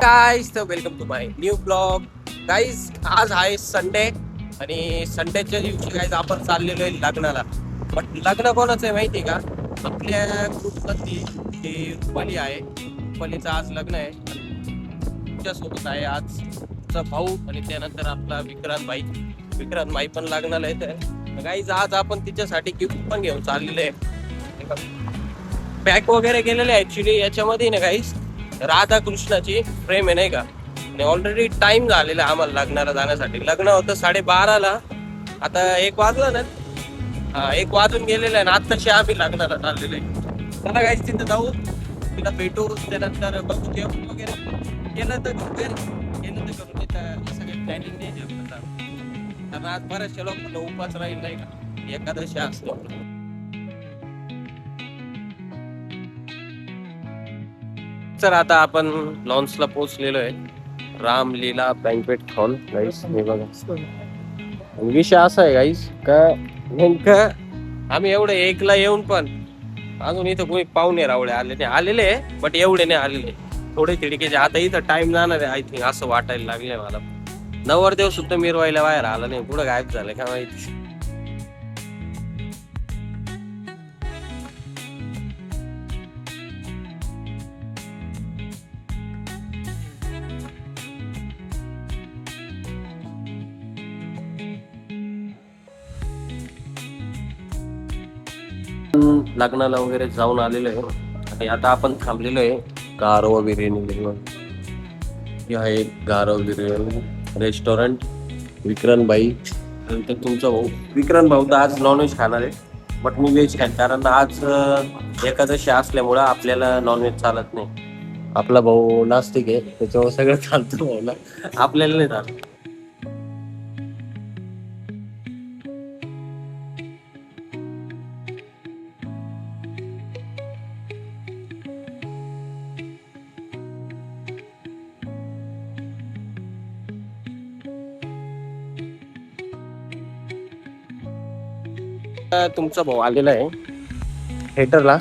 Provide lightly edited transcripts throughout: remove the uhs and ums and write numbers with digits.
Guys तर welcome to my new blog. Guys आज आहे संडे आणि संडेच्या दिवशी गाईज आपण चाललेलो आहे लग्नाला. पण लग्न कोणाचं आहे माहिती आहे का? आपल्या ग्रुपमधली जी रुपाली आहे, रुपालीचं आज लग्न आहे. तुमच्यासोबत आहे आज तुझा भाऊ आणि त्यानंतर आपला विक्रांत भाई पण लग्नाला येत. गाईज आज आपण तिच्यासाठी गिफ्ट पण घेऊन चाललेले आहे. पॅक वगैरे केलेले आहे ऍक्च्युली. याच्यामध्ये ना गाईज राधा कृष्णाची प्रेम आहे नाही का. आणि ऑलरेडी टाइम झालेला आम्हाला लग्नाला जाण्यासाठी. लग्न होतं 12:30ला, आता 1 वाजला ना. 1 वाजून गेलेला आहे ना. आत्ताशी आम्ही लग्नाला चाललेलो आहे. चला गाईज तिथं जाऊ, तिला भेटू, त्यानंतर बघू जेवण वगैरे केलं तर करून सगळे प्लॅनिंग नाही आपल्याला. कारण आज बऱ्याचशा लोकांना उपास राहील नाही का, एकादशी असतो. तर आता आपण लॉन्सला पोहोचलेलो आहे. Ramlila banquet hall. गाईस हे बघा. विषय असा आहे गाईस का नेमकं आम्ही एवढं 1ला येऊन पण अजून इथं कोणी पाहुणे रावळे आलेले बट एवढे नाही आलेले. थोडे खिडकीचे. आता इथं टाइम जाणार आहे आय थिंक, असं वाटायला लागलंय मला. नवरदेव सुद्धा मिरवायला बाहेर आला नाही. पुढं गायब झालं काय माहिती. लग्नाला वगैरे जाऊन आलेलो आहे आणि आता आपण थांबलेलो आहे गारवा बिर्याणी. हे आहे गारवा बिर्याणी रेस्टॉरंट. विक्रांत भाई नंतर तुमचा भाऊ. विक्रांत भाऊ तर आज नॉनव्हेज खाणार आहे बट मी व्हेज खाईन, कारण आज एकादशी असल्यामुळं आपल्याला नॉनव्हेज चालत नाही. आपला भाऊ नास्तिक आहे त्याच्यावर सगळं चालतं भाऊला, आपल्याला नाही चालत. तुमचा भाऊ आलेला आहे थिएटरला,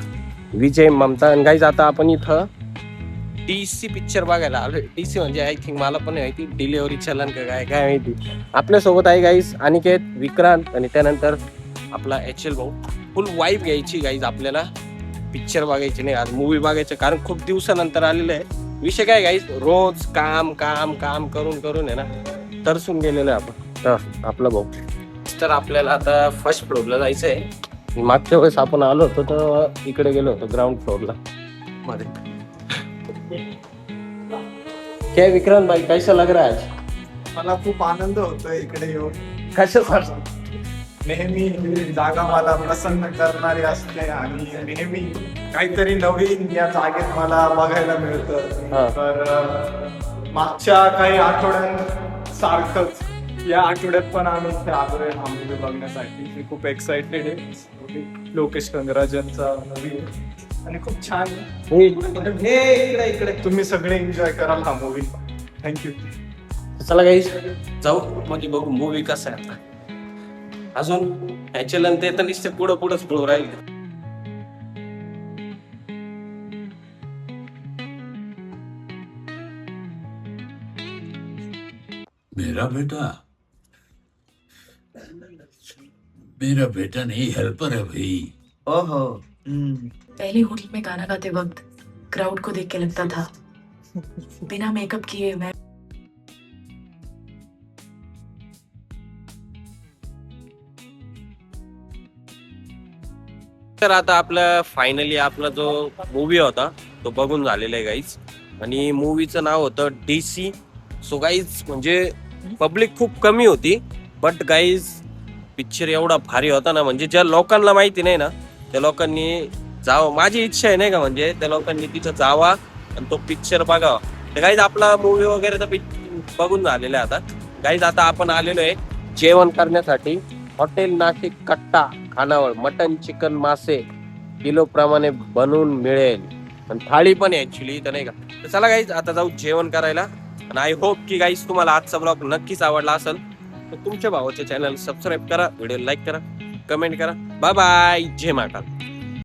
विजय ममता. आणि गाईज आता आपण इथं DC पिक्चर बघायला आलोय. DC म्हणजे आय थिंक मला पण माहिती डिलिव्हरी चलन का काय माहिती. आपल्यासोबत आहे गाईज अनिकेत, विक्रांत आणि त्यानंतर आपला HL भाऊ. फुल वाईब घ्यायची गाईज आपल्याला. पिक्चर बघायची नाही आज, मूवी बघायचं, कारण खूप दिवसानंतर आलेलं आहे. विषय काय गाईज, रोज काम काम काम करून आहे ना तरसून गेलेलो आहे आपण. तर आपला भाऊ तर आपल्याला आता फर्स्ट फ्लोअरला जायचं आहे. मागच्या वेळेस आपण आलो होतो तर इकडे गेलो होतो ग्राउंड फ्लोअरला मध्ये. काय विक्रांत भाई कैसा लग रहा है? मला खूप आनंद होतोय इकडे येऊन. कसं नेहमी जागा मला प्रसन्न करणारी असते आणि नेहमी काहीतरी नवीन या जागेत मला बघायला मिळतं. तर मागच्या काही आठवड्यांसारखंच या आठवड्यात पण आम्ही इथे आलोय हा मूवी बघण्यासाठी. मी खूप एक्साइटेड आहे. लोकेश कंगराजनचा मूवी आणि खूप छान. इकडे तुम्ही सगळे एन्जॉय कराल हा मूवी. थँक्यू. चला गाईस जाऊ म्हणजे बघू मूवी कसा आहे. आता अजून HL ते तर नुसते पुढंच फ्लो राहील. मेरा बेटा नहीं हेल्पर है भाई. ओहो. पहले होटल में गाना गाते वक्त क्राउड को देख के लगता था बिना मेकअप किए मैं तर आता आपला फायनली आपला जो मूवी होता तो बघून झालेला आहे गाईज. आणि मूवीचं नाव होतं DC. सो गाईज म्हणजे पब्लिक खूप कमी होती बट गाईज पिक्चर एवढा भारी होता ना. म्हणजे ज्या लोकांना माहिती नाही ना त्या लोकांनी जावं. माझी इच्छा आहे नाही का, म्हणजे त्या लोकांनी तिथं जावा आणि तो पिक्चर बघावा. तर गाईज आपला मूवी वगैरे तर बघून झालेला आहे. आता गाईज आता आपण आलेलो आहे जेवण करण्यासाठी. हॉटेल नाशिक कट्टा खानावळ. मटन चिकन मासे किलो प्रमाणे बनवून मिळेल आणि थाळी पण आहे ऍक्च्युली तर नाही का. तर चला गाईज आता जाऊ जेवण करायला. आणि आय होप की गाईज तुम्हाला आजचा ब्लॉग नक्कीच आवडला असेल तर तुमच्या भावाच्या चॅनल सबस्क्राईब करा, व्हिडिओ लाईक करा, कमेंट करा. Bye bye. जय महाकाल.